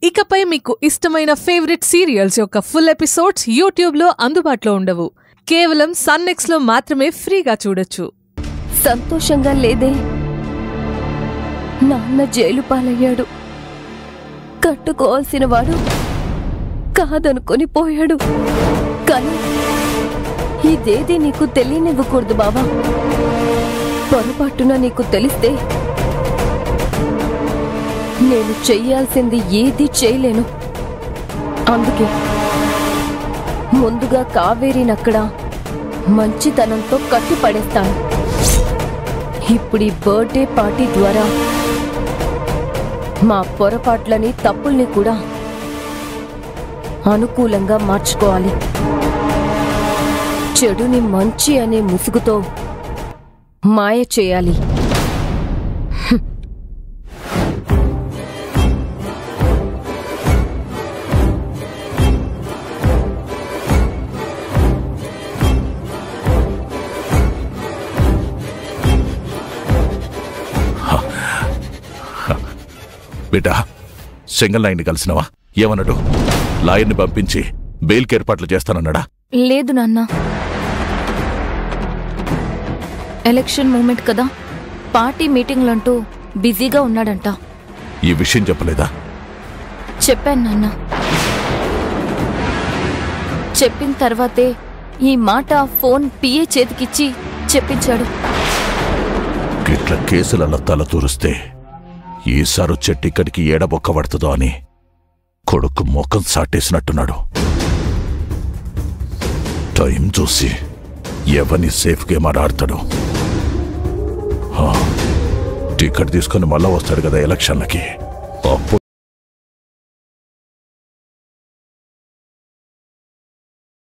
ఇకపై మీకు ఇష్టమైన ఫేవరెట్ సీరియల్స్ యొక్క ఫుల్ ఎపిసోడ్స్ యూట్యూబ్లో అందుబాటులో ఉండవు. కేవలం సన్నెక్స్లో మాత్రమే ఫ్రీగా చూడొచ్చు. సంతోషంగా లేదే? నాన్న జైలు పాలయ్యాడు. కట్టుకోవాల్సిన వాడు కాదనుకొని పోయాడు. కానీ ఇదేది నీకు తెలియనివ్వకూడదు బావా. పొరపాటున నీకు తెలిస్తే నేను చెయ్యాల్సింది ఏది చేయలేను. అందుకే ముందుగా కావేరినక్కడ మంచితనంతో కట్టిపడేస్తాను. ఇప్పుడు ఈ బర్త్డే పార్టీ ద్వారా మా పొరపాట్లని తప్పుల్ని కూడా అనుకూలంగా మార్చుకోవాలి. చెడుని మంచి అనే ముసుగుతో మాయ చేయాలి. బేటా, సింగల్ లాయన్ని కలిసినవా? ఏమన్నాడు? లాయర్ని పంపించి బెయిల్కి ఏర్పాట్లు చేస్తానన్నాడా? లేదు నాన్న, ఎలక్షన్ మూమెంట్ కదా, పార్టీ మీటింగ్లంటూ బిజీగా ఉన్నాడంట. ఈ విషయం చెప్పలేదా? చెప్పాను నాన్న. చెప్పిన తర్వాతే ఈ మాట ఫోన్ పిఏ చేతికిచ్చి చెప్పించాడు. ఇట్లా కేసులలో తల తూరిస్తే ఈసారి చెట్టిక్కడికి ఏడబొక్క పడుతుందో అని కొడుకు ముఖం సాటేసినట్టున్నాడు. టైం చూసి ఎవరిని సేఫ్ గేమ్ ఆడతాడు. టికెట్ తీసుకుని మళ్ళా వస్తాడు కదా ఎలక్షన్లకి, అప్పుడు